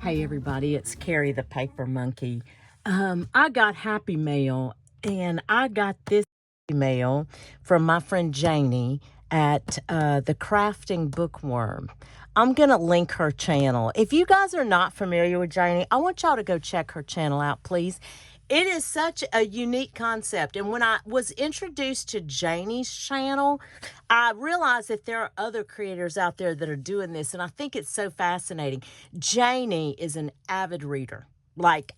Hey everybody, it's Carrie the Paper Monkey. I got Happy Mail, and I got this email from my friend Janie at the Crafting Bookworm. I'm going to link her channel. If you guys are not familiar with Janie, I want y'all to go check her channel out, please. It is such a unique concept. And when I was introduced to Janie's channel, I realized that there are other creators out there that are doing this. And I think it's so fascinating. Janie is an avid reader, like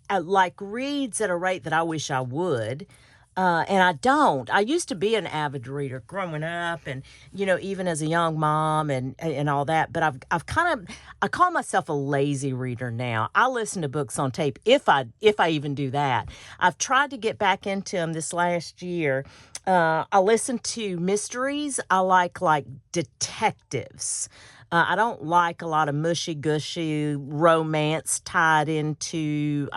reads at a rate that I wish I would. And I don't. I used to be an avid reader growing up, and even as a young mom and all that. But I call myself a lazy reader now. I listen to books on tape if I even do that. I've tried to get back into them this last year. I listen to mysteries. I like detectives. I don't like a lot of mushy-gushy romance tied into,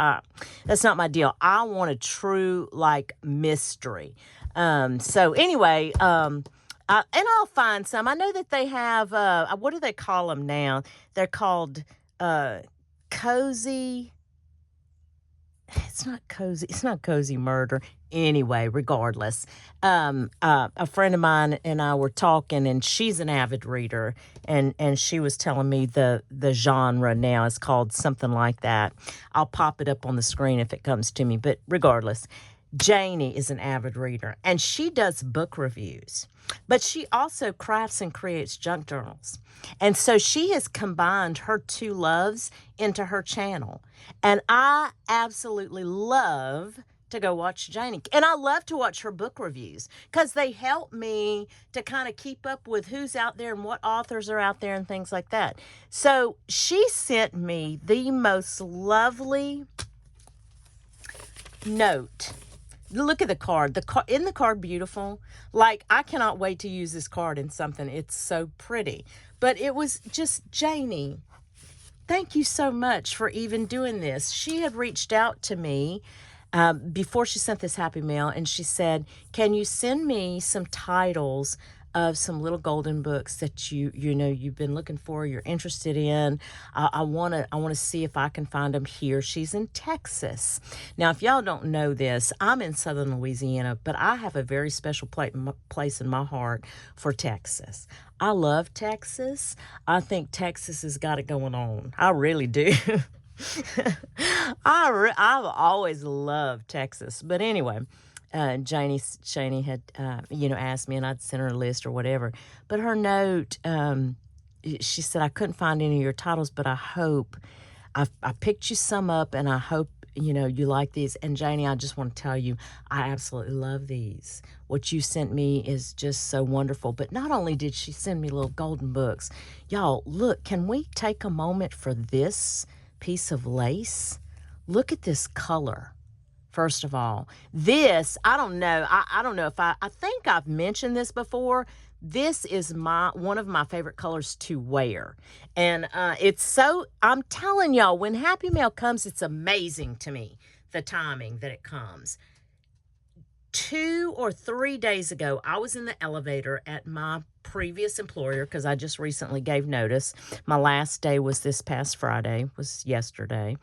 that's not my deal. I want a true, mystery. So anyway, and I'll find some. I know that they have, what do they call them now? They're called cozy. It's not cozy murder. Anyway, regardless, a friend of mine and I were talking, and she's an avid reader, and she was telling me the genre now is called something like that. I'll pop it up on the screen if it comes to me, but regardless, Janie is an avid reader, and she does book reviews, but she also crafts and creates junk journals. And so she has combined her two loves into her channel. And I absolutely love to go watch Janie. And I love to watch her book reviews because they help me to kind of keep up with who's out there and what authors are out there and things like that. So she sent me the most lovely note. Look at the card. In the card, beautiful. I cannot wait to use this card in something. It's so pretty. But it was just, Janie, thank you so much for even doing this. She had reached out to me before she sent this Happy Mail, and she said, can you send me some titles of some little golden books that you've been looking for, you're interested in. I want to see if I can find them here. She's in Texas. Now, if y'all don't know this, I'm in southern Louisiana, but I have a very special place in my heart for Texas. I love Texas. I think Texas has got it going on. I really do. I've always loved Texas. But anyway, Janie had, asked me, and I'd sent her a list or whatever. But her note, she said, I couldn't find any of your titles, but I hope I picked you some up, and I hope, you like these. And Janie, I just want to tell you, I absolutely love these. What you sent me is just so wonderful. But not only did she send me little golden books, y'all, look, can we take a moment for this piece of lace? Look at this color. First of all, this, I don't know. I don't know if I think I've mentioned this before. This is one of my favorite colors to wear. And I'm telling y'all, when Happy Mail comes, it's amazing to me, the timing that it comes. 2 or 3 days ago, I was in the elevator at my previous employer because I just recently gave notice. My last day was this past Friday, was yesterday.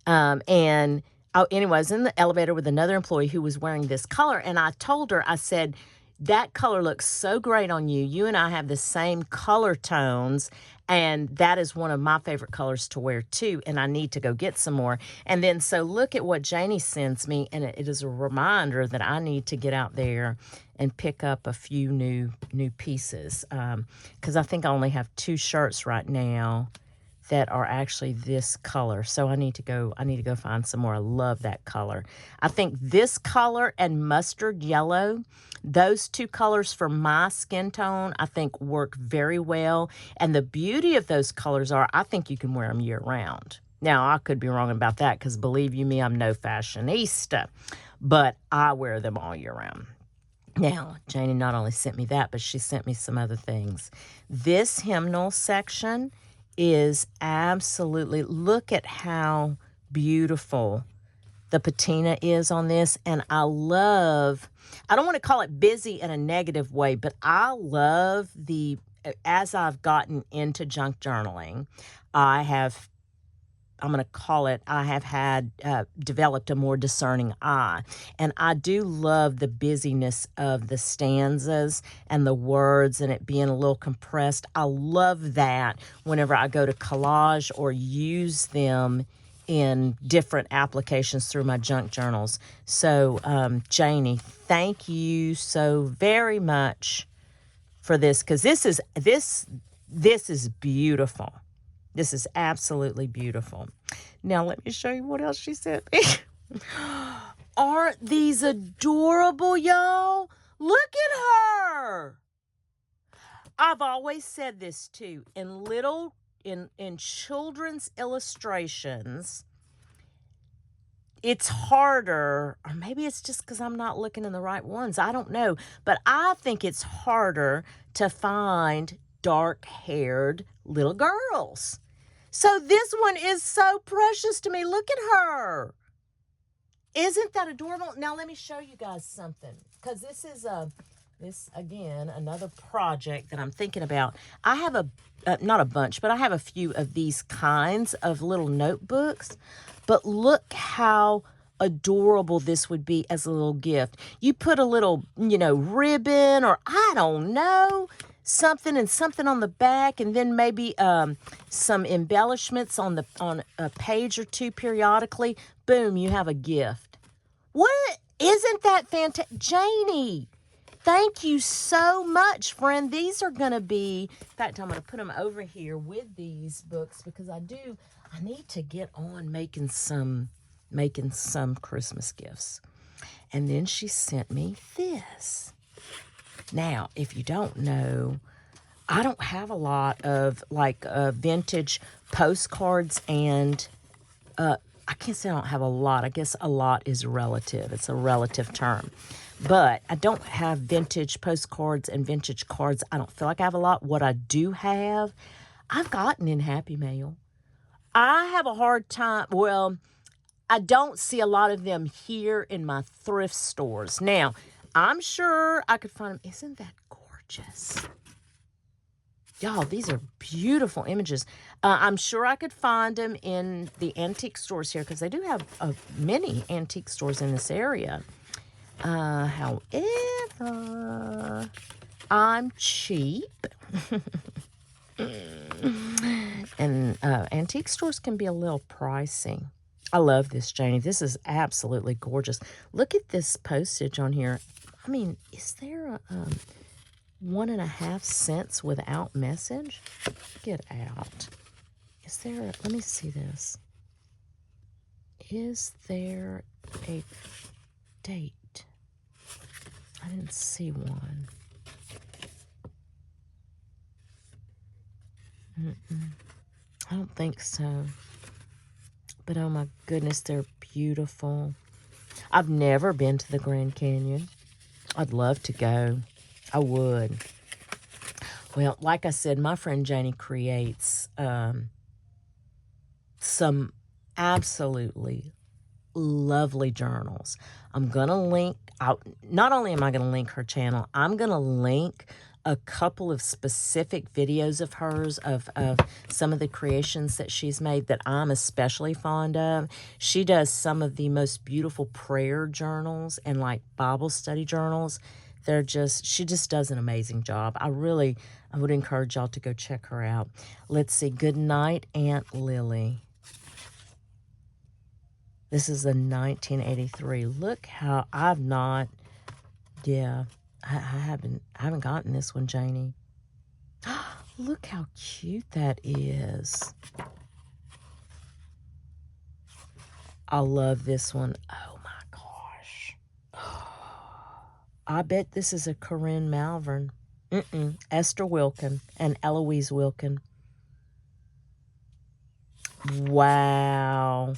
Anyway, I was in the elevator with another employee who was wearing this color, and I told her, I said, that color looks so great on you. You and I have the same color tones, and that is one of my favorite colors to wear too, and I need to go get some more. And then, so look at what Janie sends me, and it is a reminder that I need to get out there and pick up a few new pieces, because I think I only have 2 shirts right now that are actually this color. So I need to go find some more. I love that color. I think this color and mustard yellow, those 2 colors for my skin tone, I think work very well. And the beauty of those colors are, I think you can wear them year round. Now, I could be wrong about that because believe you me, I'm no fashionista, but I wear them all year round. Now, Janie not only sent me that, but she sent me some other things. This hymnal section is absolutely, look at how beautiful the patina is on this. And I don't want to call it busy in a negative way, but I love as I've gotten into junk journaling, I I'm going to call it, I have had developed a more discerning eye. And I do love the busyness of the stanzas and the words and it being a little compressed. I love that whenever I go to collage or use them in different applications through my junk journals. So, Janie, thank you so very much for this, because this is beautiful. This is absolutely beautiful. Now let me show you what else she sent me. Aren't these adorable, y'all? Look at her. I've always said this too. In children's illustrations, it's harder, or maybe it's just because I'm not looking in the right ones. I don't know. But I think it's harder to find dark-haired little girls. So this one is so precious to me. Look at her. Isn't that adorable? Now let me show you guys something, because this is again, another project that I'm thinking about. I have not a bunch, but I have a few of these kinds of little notebooks. But look how adorable this would be as a little gift. You put a little, ribbon, or I don't know, something on the back, and then maybe some embellishments on a page or two periodically. Boom, you have a gift. What? Isn't that fantastic? Janie, thank you so much, friend. These are going to be, in fact, I'm going to put them over here with these books, because I need to get on making some Christmas gifts. And then she sent me this. Now, if you don't know, I don't have a lot of vintage postcards, and I can't say I don't have a lot. I guess a lot is relative. It's a relative term. But I don't have vintage postcards and vintage cards. I don't feel like I have a lot. What I do have, I've gotten in Happy Mail. I have a hard time, I don't see a lot of them here in my thrift stores. Now, I'm sure I could find them. Isn't that gorgeous? Y'all, these are beautiful images. I'm sure I could find them in the antique stores here, because they do have many antique stores in this area. However, I'm cheap. And antique stores can be a little pricey. I love this, Janie. This is absolutely gorgeous. Look at this postage on here. I mean, is there a 1.5 cents without message? Get out. Is there let me see this. Is there a date? I didn't see one. I don't think so. But oh my goodness, they're beautiful. I've never been to the Grand Canyon. I'd love to go. I would. Well, like I said, my friend Janie creates some absolutely lovely journals. I'm going to link out, not only am I going to link her channel, I'm going to link a couple of specific videos of hers, of some of the creations that she's made that I'm especially fond of. She does some of the most beautiful prayer journals and Bible study journals. She just does an amazing job. I would encourage y'all to go check her out. Let's see. Good night, Aunt Lily. This is a 1983. Look how I haven't gotten this one, Janie. Look how cute that is. I love this one. Oh my gosh. I bet this is a Corinne Malvern. Esther Wilkin and Eloise Wilkin. Wow.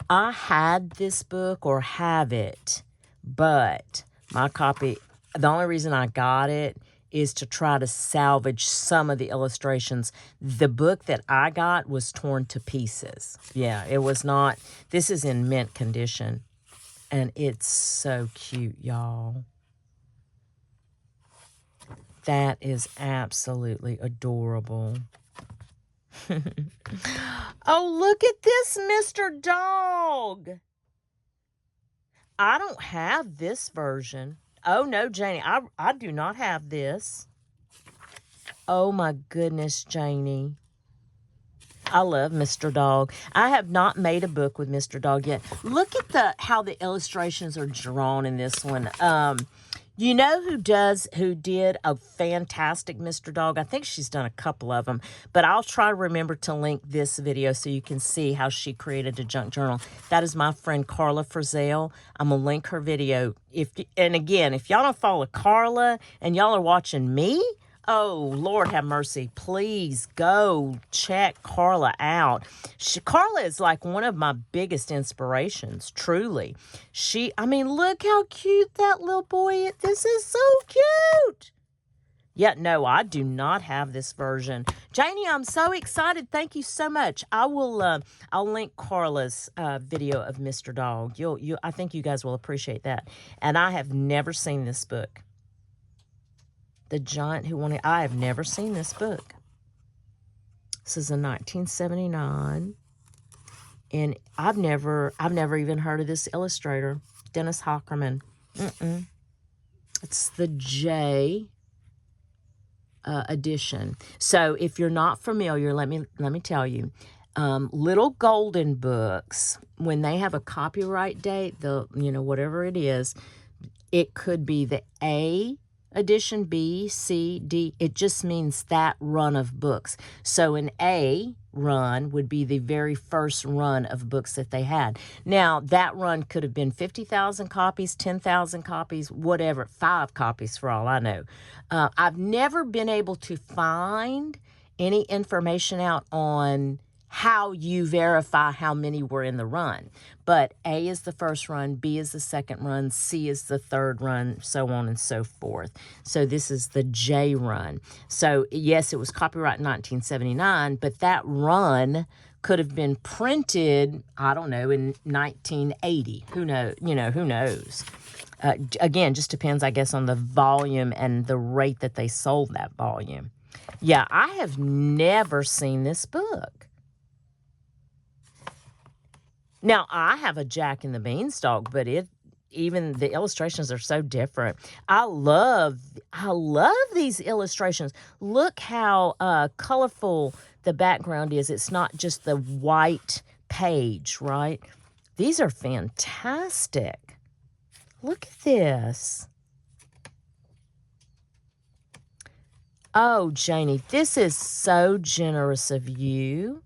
I had this book, or have it, but my copy, the only reason I got it is to try to salvage some of the illustrations. The book that I got was torn to pieces. Yeah, it was not. This is in mint condition, and it's so cute, y'all. That is absolutely adorable. Oh, look at this, Mr. Dog. I don't have this version. Oh, no, Janie, I do not have this. Oh, my goodness, Janie. I love Mr. Dog. I have not made a book with Mr. Dog yet. Look at how the illustrations are drawn in this one. You know who did a fantastic Mr. Dog? I think she's done a couple of them, but I'll try to remember to link this video so you can see how she created a junk journal. That is my friend Carla Frizzell. I'm gonna link her video. And again, if y'all don't follow Carla and y'all are watching me, oh, Lord have mercy. Please go check Carla out. Carla is like one of my biggest inspirations, truly. I mean, look how cute that little boy is. This is so cute. Yeah, no, I do not have this version. Janie, I'm so excited. Thank you so much. I'll link Carla's video of Mr. Dog. I think you guys will appreciate that. And I have never seen this book. The Giant Who Wanted. I have never seen this book. This is a 1979, and I've never even heard of this illustrator, Dennis Hockerman. It's the J edition. So if you're not familiar, let me tell you, Little Golden Books, when they have a copyright date, whatever it is, it could be the A edition, B, C, D. It just means that run of books. So an A run would be the very first run of books that they had. Now, that run could have been 50,000 copies, 10,000 copies, whatever, 5 copies for all I know. I've never been able to find any information out on how you verify how many were in the run. But A is the first run, B is the second run, C is the third run, so on and so forth. So this is the J run. So yes, it was copyright in 1979, but that run could have been printed, I don't know, in 1980. Who knows? Who knows? Again, just depends, I guess, on the volume and the rate that they sold that volume. Yeah, I have never seen this book. Now, I have a Jack and the Beanstalk, but even the illustrations are so different. I love these illustrations. Look how colorful the background is. It's not just the white page, right? These are fantastic. Look at this. Oh, Janie, this is so generous of you.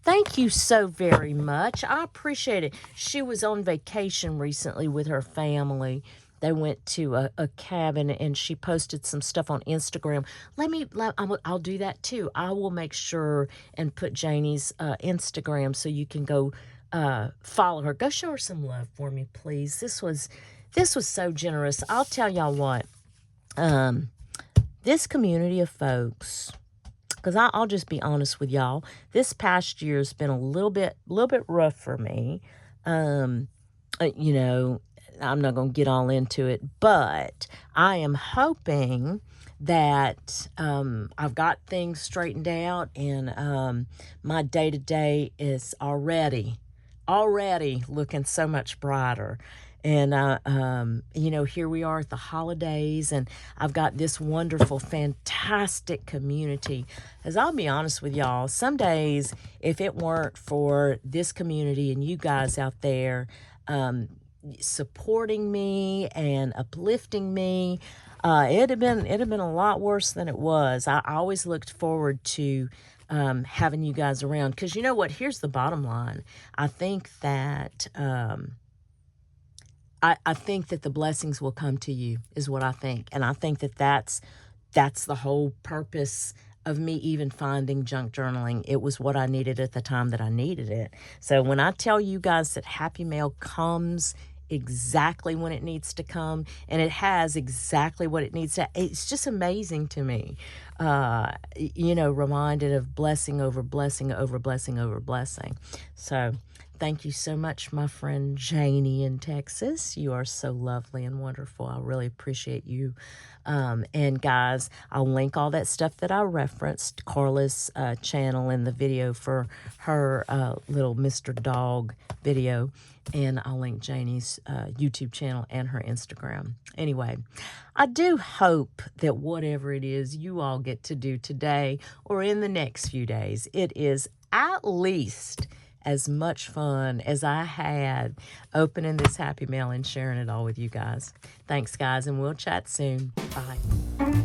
Thank you so very much. I appreciate it. She was on vacation recently with her family. They went to a cabin, and she posted some stuff on Instagram. I'll do that too. I will make sure and put Janie's Instagram so you can go follow her. Go show her some love for me, please. This was so generous. I'll tell y'all what. This community of folks, because I'll just be honest with y'all, this past year has been a little bit rough for me. I'm not going to get all into it, but I am hoping that I've got things straightened out, and my day-to-day is already looking so much brighter. And, here we are at the holidays, and I've got this wonderful, fantastic community. As I'll be honest with y'all, some days, if it weren't for this community and you guys out there supporting me and uplifting me, it'd have been a lot worse than it was. I always looked forward to having you guys around, because you know what? Here's the bottom line. I think that I think that the blessings will come to you, is what I think. And I think that that's the whole purpose of me even finding junk journaling. It was what I needed at the time that I needed it. So when I tell you guys that Happy Mail comes exactly when it needs to come, and it has exactly what it needs to, it's just amazing to me. reminded of blessing over blessing over blessing over blessing. So thank you so much, my friend Janie in Texas. You are so lovely and wonderful. I really appreciate you. And guys, I'll link all that stuff that I referenced, Carla's channel in the video for her little Mr. Dog video. And I'll link Janie's YouTube channel and her Instagram. Anyway, I do hope that whatever it is you all get to do today or in the next few days, it is at least as much fun as I had opening this Happy Mail and sharing it all with you guys. Thanks, guys, and we'll chat soon. Bye.